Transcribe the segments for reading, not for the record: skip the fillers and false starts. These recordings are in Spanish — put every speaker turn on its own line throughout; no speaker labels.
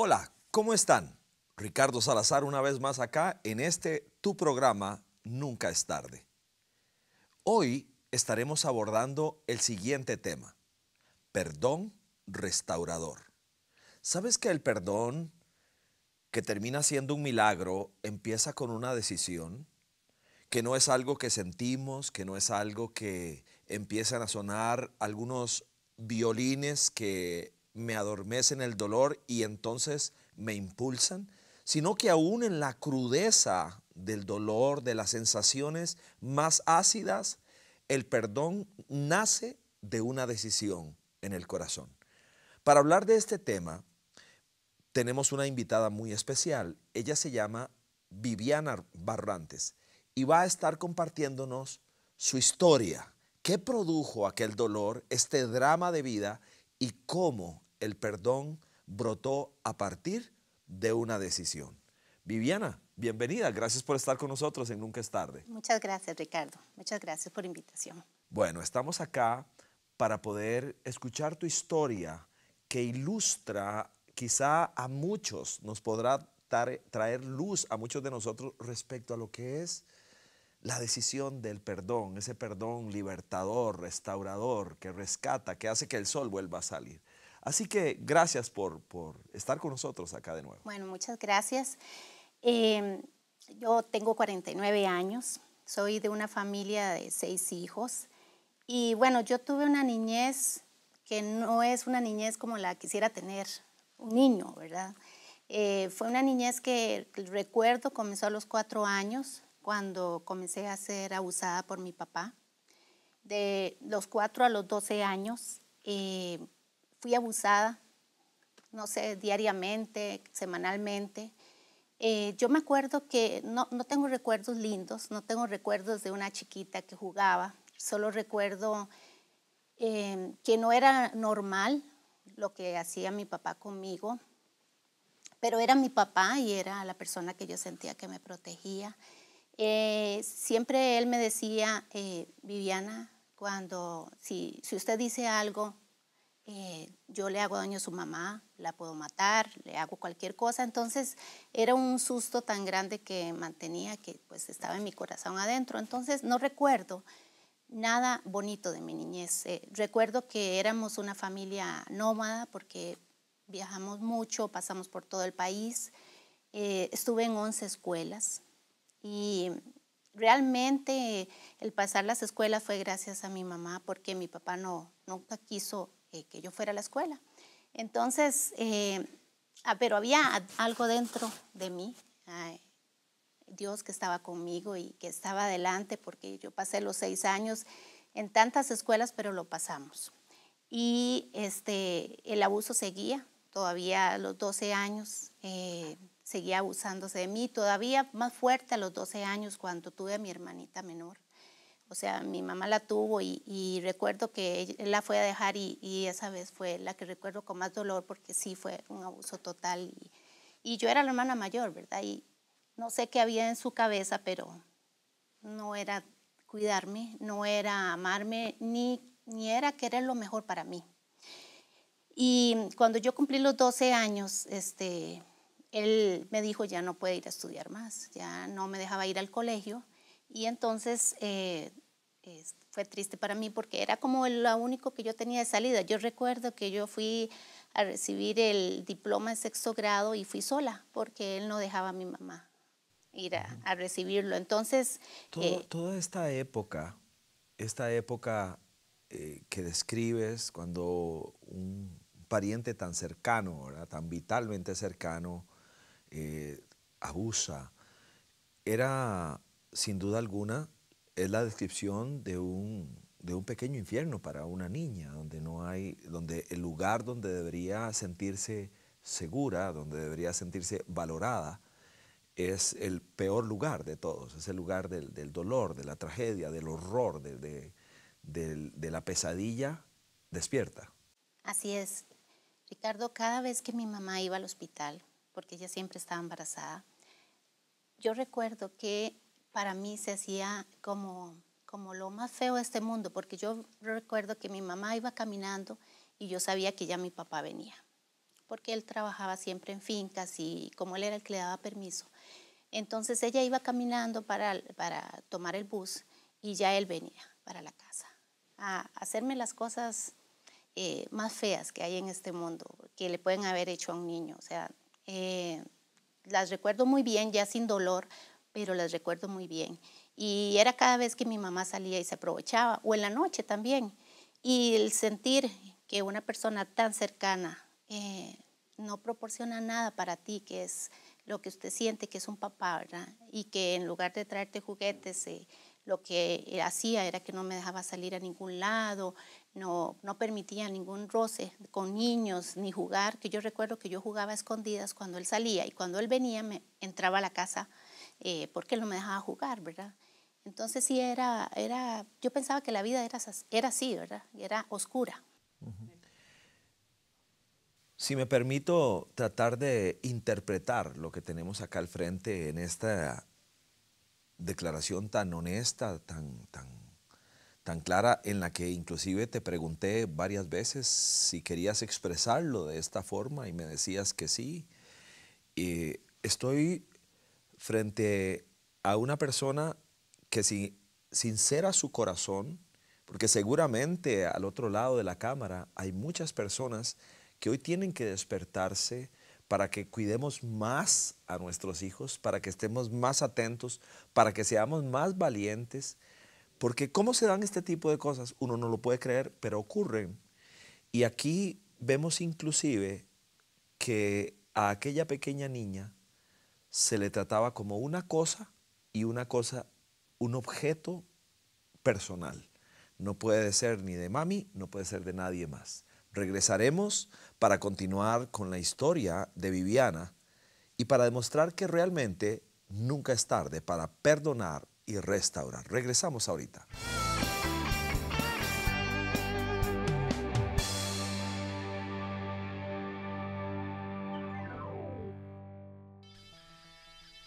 Hola, ¿cómo están? Ricardo Salazar una vez más acá en tu programa Nunca es tarde. Hoy estaremos abordando el siguiente tema, perdón restaurador. ¿Sabes que el perdón, que termina siendo un milagro, empieza con una decisión? Que no es algo que sentimos, que no es algo que empiezan a sonar algunos violines que me adormecen el dolor y entonces me impulsan, sino que aún en la crudeza del dolor, de las sensaciones más ácidas, el perdón nace de una decisión en el corazón. Para hablar de este tema, tenemos una invitada muy especial. Ella se llama Viviana Barrantes y va a estar compartiéndonos su historia, qué produjo aquel dolor, este drama de vida y cómo el perdón brotó a partir de una decisión. Viviana, bienvenida. Gracias por estar con nosotros en Nunca es tarde.
Muchas gracias, Ricardo. Muchas gracias por la invitación.
Bueno, estamos acá para poder escuchar tu historia que ilustra, quizá a muchos nos podrá traer luz a muchos de nosotros respecto a lo que es la decisión del perdón, ese perdón libertador, restaurador, que rescata, que hace que el sol vuelva a salir. Así que gracias por estar con nosotros acá de nuevo.
Bueno, muchas gracias. Eh, yo tengo 49 años, soy de una familia de 6 hijos y bueno, yo tuve una niñez que no es una niñez como la quisiera tener un niño, ¿verdad? Fue una niñez que recuerdo comenzó a los 4 años cuando comencé a ser abusada por mi papá. De los 4 a los 12 años fui abusada, no sé, diariamente, semanalmente. Yo me acuerdo que no tengo recuerdos lindos, no tengo recuerdos de una chiquita que jugaba, solo recuerdo que no era normal lo que hacía mi papá conmigo, pero era mi papá y era la persona que yo sentía que me protegía. Siempre él me decía, Viviana, si usted dice algo, yo le hago daño a su mamá, la puedo matar, le hago cualquier cosa. Entonces era un susto tan grande que mantenía que pues estaba en mi corazón adentro. Entonces no recuerdo nada bonito de mi niñez. Recuerdo que éramos una familia nómada porque viajamos mucho, pasamos por todo el país. Estuve en 11 escuelas y realmente el pasar las escuelas fue gracias a mi mamá porque mi papá nunca quiso que yo fuera a la escuela. Entonces, pero había algo dentro de mí, Dios que estaba conmigo y que estaba adelante porque yo pasé los 6 años en tantas escuelas, pero lo pasamos. Y el abuso seguía, todavía a los 12 años seguía abusándose de mí, todavía más fuerte a los 12 años cuando tuve a mi hermanita menor. O sea, mi mamá la tuvo y recuerdo que él la fue a dejar y esa vez fue la que recuerdo con más dolor porque sí fue un abuso total. Y yo era la hermana mayor, ¿verdad? Y no sé qué había en su cabeza, pero no era cuidarme, no era amarme, ni era querer lo mejor para mí. Y cuando yo cumplí los 12 años, él me dijo ya no puede ir a estudiar más, ya no me dejaba ir al colegio. Y entonces fue triste para mí porque era como lo único que yo tenía de salida. Yo recuerdo que yo fui a recibir el diploma de 6.º grado y fui sola porque él no dejaba a mi mamá ir a recibirlo. Entonces,
Toda esta época que describes cuando un pariente tan cercano, ¿verdad? Tan vitalmente cercano, eh, abusa, era sin duda alguna, es la descripción de un pequeño infierno para una niña, donde no hay, donde el lugar donde debería sentirse segura, donde debería sentirse valorada, es el peor lugar de todos, es el lugar del dolor, de la tragedia, del horror, de la pesadilla despierta.
así es, Ricardo, cada vez que mi mamá iba al hospital, porque ella siempre estaba embarazada, yo recuerdo que para mí se hacía como lo más feo de este mundo, porque yo recuerdo que mi mamá iba caminando y yo sabía que ya mi papá venía. porque él trabajaba siempre en fincas y como él era el que le daba permiso. Entonces ella iba caminando para tomar el bus y ya él venía para la casa a hacerme las cosas más feas que hay en este mundo, que le pueden haber hecho a un niño. O sea, las recuerdo muy bien, ya sin dolor, pero las recuerdo muy bien. Y era cada vez que mi mamá salía y se aprovechaba, o en la noche también. Y el sentir que una persona tan cercana no proporciona nada para ti, que es lo que usted siente que es un papá, ¿verdad? Y que en lugar de traerte juguetes, lo que hacía era que no me dejaba salir a ningún lado, no permitía ningún roce con niños, ni jugar, que yo recuerdo que yo jugaba a escondidas cuando él salía y cuando él venía me entraba a la casa porque él no me dejaba jugar, ¿verdad? Entonces sí yo pensaba que la vida era así, ¿verdad? Y era oscura.
Si me permito tratar de interpretar lo que tenemos acá al frente en esta declaración tan honesta, tan clara, en la que inclusive te pregunté varias veces si querías expresarlo de esta forma y me decías que sí. Estoy frente a una persona que sincera su corazón, porque seguramente al otro lado de la cámara hay muchas personas que hoy tienen que despertarse para que cuidemos más a nuestros hijos, para que estemos más atentos, para que seamos más valientes, porque ¿cómo se dan este tipo de cosas? Uno no lo puede creer, pero ocurren. Y aquí vemos inclusive que a aquella pequeña niña se le trataba como una cosa y una cosa, un objeto personal. No puede ser ni de mami, no puede ser de nadie más. Regresaremos para continuar con la historia de Viviana y para demostrar que realmente nunca es tarde para perdonar y restaurar. Regresamos ahorita.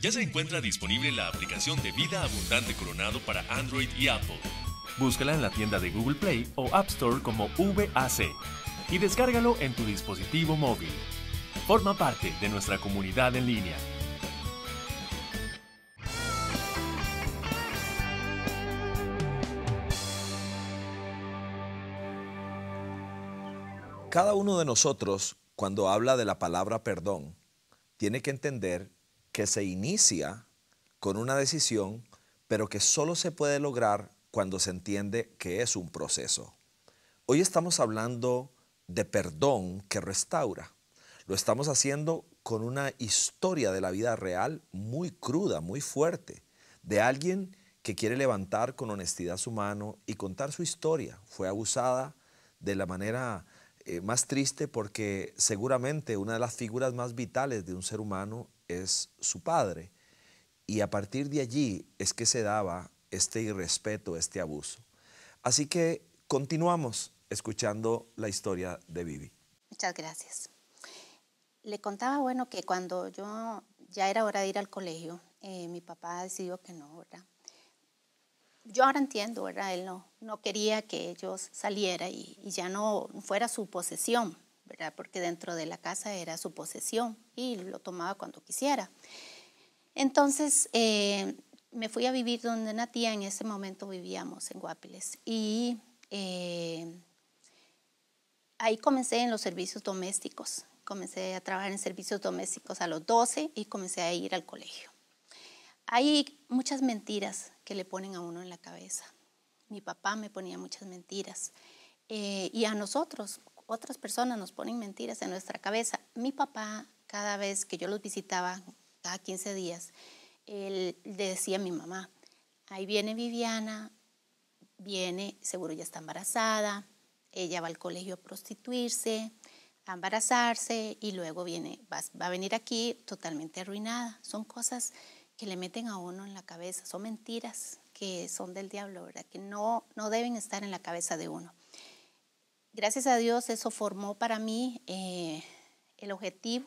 Ya se encuentra disponible la aplicación de Vida Abundante Coronado para Android y Apple. Búscala en la tienda de Google Play o App Store como VAC y descárgalo en tu dispositivo móvil. Forma parte de nuestra comunidad en línea.
Cada uno de nosotros, cuando habla de la palabra perdón, tiene que entender que se inicia con una decisión, pero que solo se puede lograr cuando se entiende que es un proceso. Hoy estamos hablando de perdón que restaura. Lo estamos haciendo con una historia de la vida real muy cruda, muy fuerte, de alguien que quiere levantar con honestidad su mano y contar su historia. Fue abusada de la manera más triste porque seguramente una de las figuras más vitales de un ser humano es su padre. Y a partir de allí es que se daba este irrespeto, este abuso. Así que continuamos escuchando la historia de Vivi.
Muchas gracias. Le contaba, bueno, que cuando yo ya era hora de ir al colegio, mi papá decidió que no, ¿verdad? Yo ahora entiendo, ¿verdad? Él no quería que yo saliera y ya no fuera su posesión, ¿verdad? Porque dentro de la casa era su posesión y lo tomaba cuando quisiera. Entonces me fui a vivir donde una tía, en ese momento vivíamos en Guapiles, y ahí comencé en los servicios domésticos. Comencé a trabajar en servicios domésticos a los 12 y comencé a ir al colegio. Hay muchas mentiras que le ponen a uno en la cabeza. Mi papá me ponía muchas mentiras y a nosotros, otras personas nos ponen mentiras en nuestra cabeza. Mi papá, cada vez que yo los visitaba, cada 15 días, él le decía a mi mamá, ahí viene Viviana, viene, seguro ya está embarazada, ella va al colegio a prostituirse, a embarazarse y luego va a venir aquí totalmente arruinada. Son cosas que le meten a uno en la cabeza, son mentiras que son del diablo, ¿verdad? Que no deben estar en la cabeza de uno. Gracias a Dios eso formó para mí el objetivo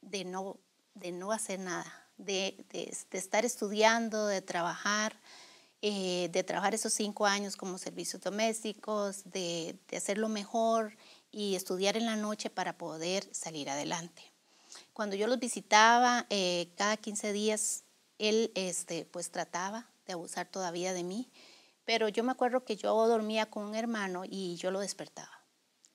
de no hacer nada, de estar estudiando, de trabajar esos 5 años como servicios domésticos, de hacerlo mejor y estudiar en la noche para poder salir adelante. Cuando yo los visitaba, cada 15 días, él pues trataba de abusar todavía de mí, pero yo me acuerdo que yo dormía con un hermano y yo lo despertaba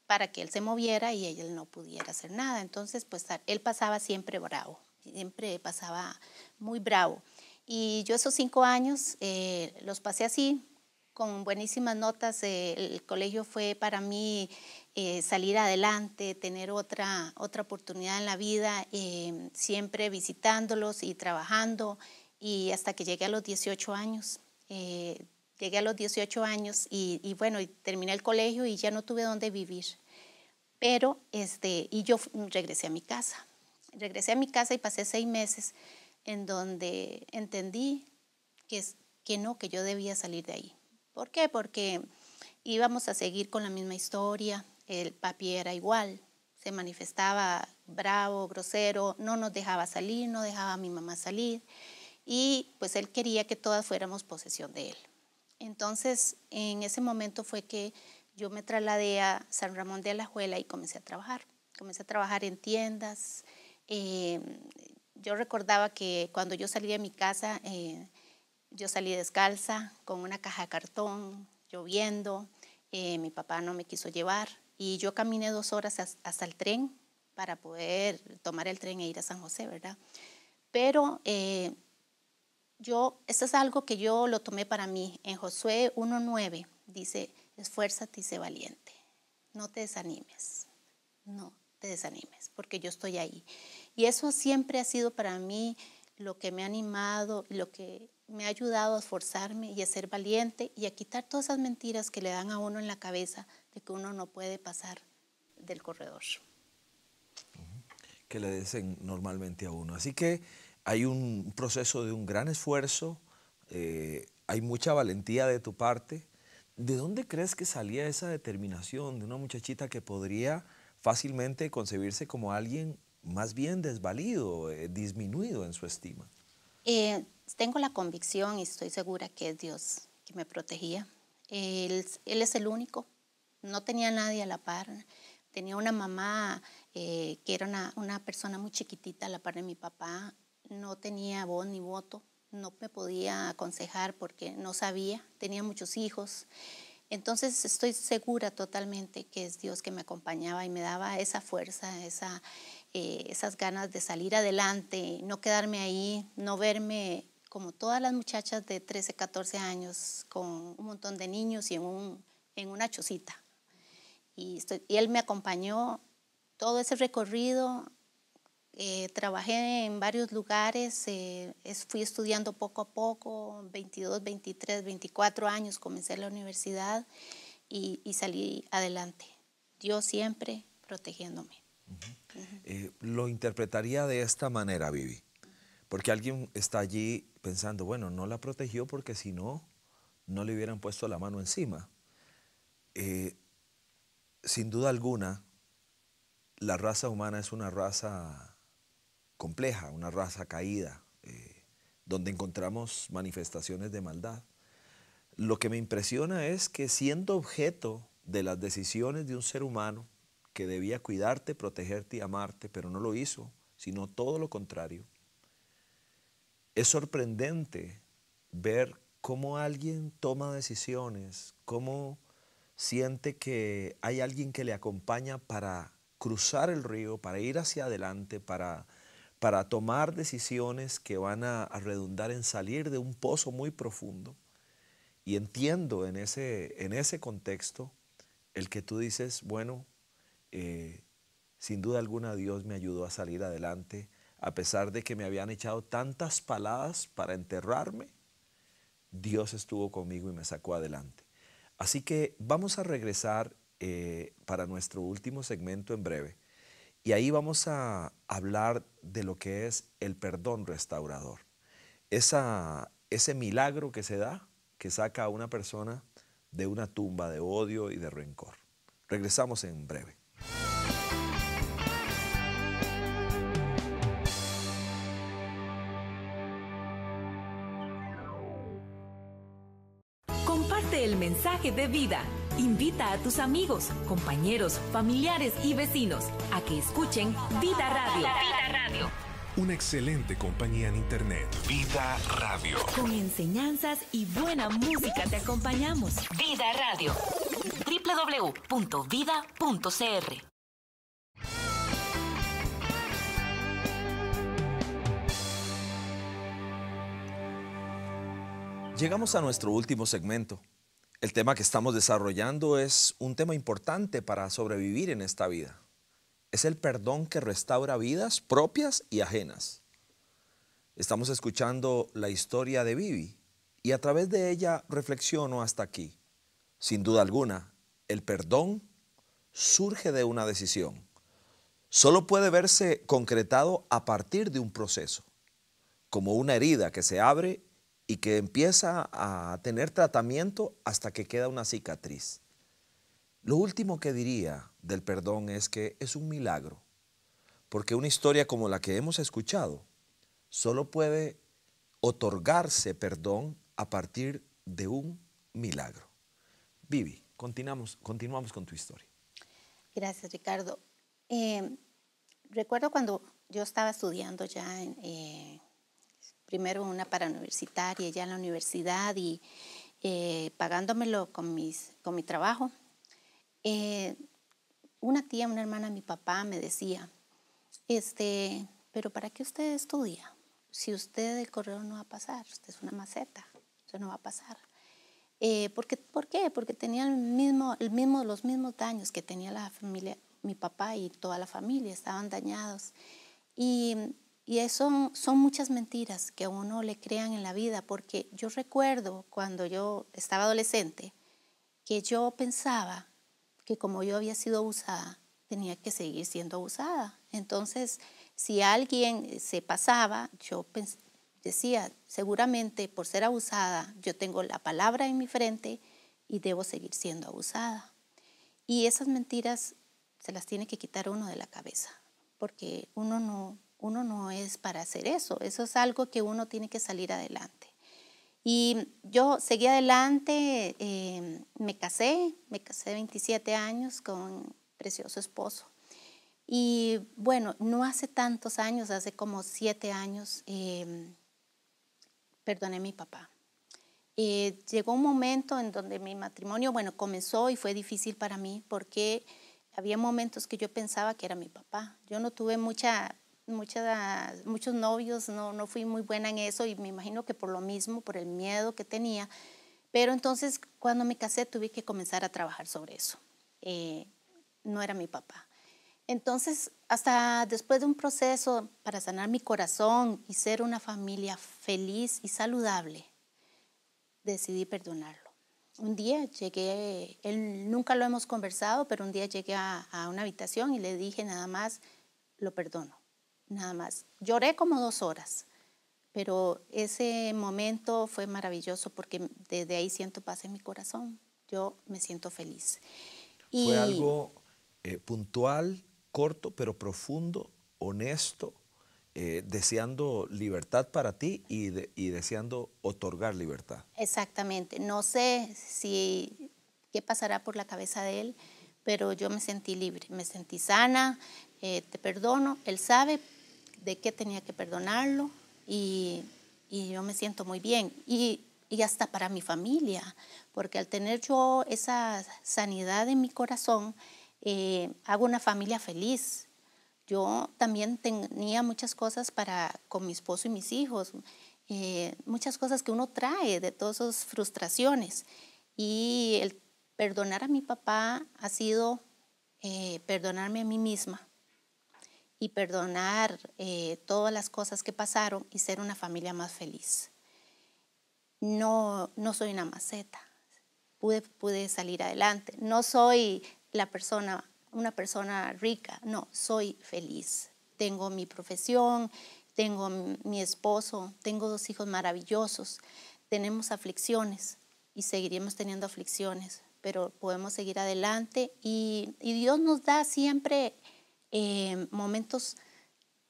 para que él se moviera y él no pudiera hacer nada. Entonces, pues él pasaba siempre bravo, siempre pasaba muy bravo. Y yo esos 5 años los pasé así, con buenísimas notas. El colegio fue para mí salir adelante, tener otra oportunidad en la vida, siempre visitándolos y trabajando, y hasta que llegué a los 18 años. Llegué a los 18 años y bueno, y terminé el colegio y ya no tuve dónde vivir. Pero, y yo regresé a mi casa. Regresé a mi casa y pasé 6 meses en donde entendí que yo debía salir de ahí. ¿Por qué? Porque íbamos a seguir con la misma historia. El papi era igual, se manifestaba bravo, grosero, no nos dejaba salir, no dejaba a mi mamá salir. Y pues él quería que todas fuéramos posesión de él. Entonces, en ese momento fue que yo me trasladé a San Ramón de Alajuela y comencé a trabajar. Comencé a trabajar en tiendas. Yo recordaba que cuando yo salí de mi casa, yo salí descalza, con una caja de cartón, lloviendo. Mi papá no me quiso llevar y yo caminé 2 horas hasta el tren para poder tomar el tren e ir a San José, ¿verdad? Pero esto es algo que yo lo tomé para mí. En Josué 1:9 dice: esfuérzate y sé valiente, no te desanimes, porque yo estoy ahí. Y eso siempre ha sido para mí lo que me ha animado, lo que me ha ayudado a esforzarme y a ser valiente y a quitar todas esas mentiras que le dan a uno en la cabeza de que uno no puede pasar del corredor.
Que le dicen normalmente a uno. Así que hay un proceso de un gran esfuerzo, hay mucha valentía de tu parte. ¿De dónde crees que salía esa determinación de una muchachita que podría fácilmente concebirse como alguien más bien desvalido, disminuido en su estima?
Tengo la convicción y estoy segura que es Dios que me protegía. Él es el único. No tenía nadie a la par. Tenía una mamá que era una persona muy chiquitita a la par de mi papá. No tenía voz ni voto. No me podía aconsejar porque no sabía. Tenía muchos hijos. Entonces estoy segura totalmente que es Dios que me acompañaba y me daba esa fuerza, esas ganas de salir adelante, no quedarme ahí, no verme como todas las muchachas de 13, 14 años con un montón de niños y en una chocita. Y él me acompañó todo ese recorrido. Trabajé en varios lugares, fui estudiando poco a poco, 22, 23, 24 años comencé la universidad y salí adelante. Dios siempre protegiéndome.
Lo interpretaría de esta manera, Vivi, porque alguien está allí pensando, bueno, no la protegió porque si no, no le hubieran puesto la mano encima. Sin duda alguna, la raza humana es una raza compleja, una raza caída, donde encontramos manifestaciones de maldad. Lo que me impresiona es que siendo objeto de las decisiones de un ser humano que debía cuidarte, protegerte y amarte, pero no lo hizo, sino todo lo contrario, es sorprendente ver cómo alguien toma decisiones, cómo siente que hay alguien que le acompaña para cruzar el río, para ir hacia adelante, para tomar decisiones que van a redundar en salir de un pozo muy profundo. Y entiendo en ese contexto el que tú dices, bueno, sin duda alguna Dios me ayudó a salir adelante, a pesar de que me habían echado tantas paladas para enterrarme, Dios estuvo conmigo y me sacó adelante. Así que vamos a regresar para nuestro último segmento en breve. Y ahí vamos a hablar de lo que es el perdón restaurador. Ese milagro que se da, que saca a una persona de una tumba de odio y de rencor. Regresamos en breve.
Comparte el mensaje de vida. Invita a tus amigos, compañeros, familiares y vecinos a que escuchen Vida Radio. Vida Radio.
Una excelente compañía en Internet. Vida Radio.
Con enseñanzas y buena música te acompañamos. Vida Radio. www.vida.cr.
Llegamos a nuestro último segmento. El tema que estamos desarrollando es un tema importante para sobrevivir en esta vida. Es el perdón que restaura vidas propias y ajenas. Estamos escuchando la historia de Vivi y a través de ella reflexiono hasta aquí. Sin duda alguna, el perdón surge de una decisión. Solo puede verse concretado a partir de un proceso, como una herida que se abre y que empieza a tener tratamiento hasta que queda una cicatriz. Lo último que diría del perdón es que es un milagro, porque una historia como la que hemos escuchado solo puede otorgarse perdón a partir de un milagro. Vivi, continuamos con tu historia.
Gracias, Ricardo. Recuerdo cuando yo estaba estudiando ya primero una parauniversitaria, ya en la universidad y pagándomelo con mi trabajo. Una tía, una hermana de mi papá me decía, pero ¿para qué usted estudia? Si usted el correo no va a pasar, usted es una maceta, eso no va a pasar. ¿Por qué? Porque tenía los mismos daños que tenía la familia, mi papá y toda la familia, estaban dañados. Y eso son muchas mentiras que a uno le crean en la vida, porque yo recuerdo cuando yo estaba adolescente que yo pensaba que como yo había sido abusada, tenía que seguir siendo abusada. Entonces, si alguien se pasaba, yo decía, seguramente por ser abusada, yo tengo la palabra en mi frente y debo seguir siendo abusada. Y esas mentiras se las tiene que quitar uno de la cabeza, porque uno no es para hacer eso. Eso es algo que uno tiene que salir adelante. Y yo seguí adelante, me casé de 27 años con un precioso esposo. Y bueno, no hace tantos años, hace como 7 años, perdoné a mi papá. Llegó un momento en donde mi matrimonio, comenzó y fue difícil para mí porque había momentos que yo pensaba que era mi papá. Yo no tuve muchos novios, no fui muy buena en eso y me imagino que por lo mismo, por el miedo que tenía. Pero entonces cuando me casé tuve que comenzar a trabajar sobre eso. No era mi papá. Entonces hasta después de un proceso para sanar mi corazón y ser una familia feliz y saludable, decidí perdonarlo. Un día llegué, él nunca lo hemos conversado, pero un día llegué a una habitación y le dije nada más, lo perdono. Nada más. Lloré como 2 horas, pero ese momento fue maravilloso porque desde ahí siento paz en mi corazón. Yo me siento feliz.
Fue algo puntual, corto, pero profundo, honesto, deseando libertad para ti y deseando otorgar libertad.
Exactamente. No sé qué pasará por la cabeza de él, pero yo me sentí libre, me sentí sana, te perdono. Él sabe de qué tenía que perdonarlo y yo me siento muy bien. Y hasta para mi familia, porque al tener yo esa sanidad en mi corazón, hago una familia feliz. Yo también tenía muchas cosas con mi esposo y mis hijos, muchas cosas que uno trae de todas esas frustraciones. Y el perdonar a mi papá ha sido perdonarme a mí misma y perdonar todas las cosas que pasaron y ser una familia más feliz. No soy una maceta, pude salir adelante. No soy una persona rica, no, soy feliz. Tengo mi profesión, tengo mi esposo, tengo 2 hijos maravillosos. Tenemos aflicciones y seguiremos teniendo aflicciones, pero podemos seguir adelante y Dios nos da siempre momentos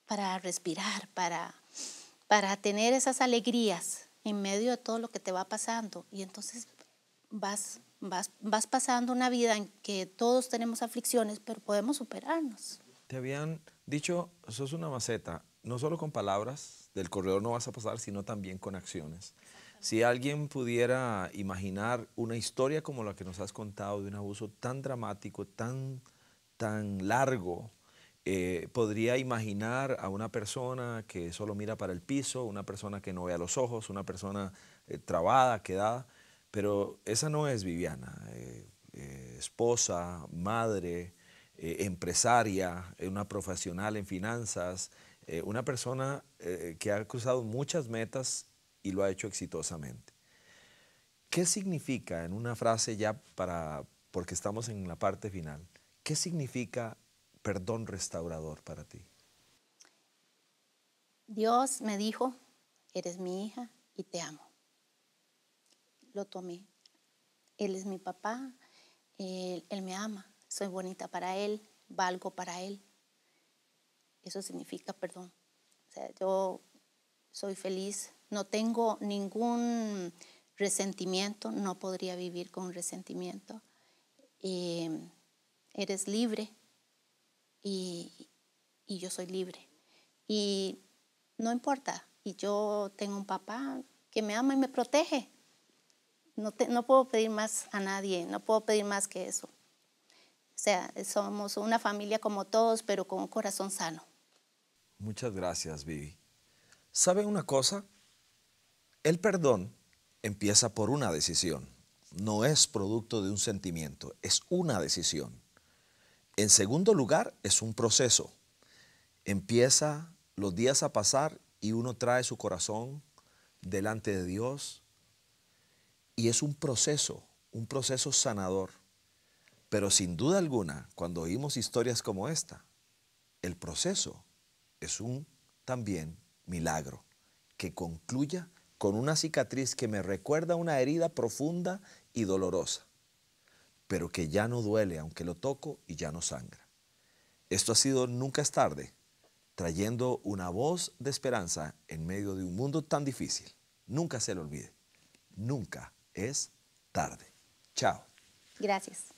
para respirar, para tener esas alegrías en medio de todo lo que te va pasando. Y entonces vas vas pasando una vida en que todos tenemos aflicciones, pero podemos superarnos.
Te habían dicho, sos una maceta, no solo con palabras, del corredor no vas a pasar, sino también con acciones. Si alguien pudiera imaginar una historia como la que nos has contado de un abuso tan dramático, tan largo, podría imaginar a una persona que solo mira para el piso, una persona que no ve a los ojos, una persona trabada, quedada, pero esa no es Viviana, esposa, madre, empresaria, una profesional en finanzas, una persona que ha cruzado muchas metas y lo ha hecho exitosamente. ¿Qué significa, en una frase ya porque estamos en la parte final, qué significa perdón restaurador para ti?
Dios me dijo, eres mi hija y te amo. Lo tomé. Él es mi papá, él me ama, soy bonita para él, valgo para él. Eso significa perdón. O sea, yo soy feliz, no tengo ningún resentimiento, no podría vivir con resentimiento. Eres libre y yo soy libre. Y no importa, y yo tengo un papá que me ama y me protege. No puedo pedir más a nadie, no puedo pedir más que eso. O sea, somos una familia como todos, pero con un corazón sano.
Muchas gracias, Vivi. ¿Saben una cosa? El perdón empieza por una decisión. No es producto de un sentimiento, es una decisión. En segundo lugar, es un proceso. Empieza los días a pasar y uno trae su corazón delante de Dios y es un proceso sanador. Pero sin duda alguna, cuando oímos historias como esta, el proceso es un también milagro que concluya con una cicatriz que me recuerda una herida profunda y dolorosa, pero que ya no duele aunque lo toco y ya no sangra. Esto ha sido Nunca es tarde, trayendo una voz de esperanza en medio de un mundo tan difícil. Nunca se lo olvide, nunca es tarde. Chao.
Gracias.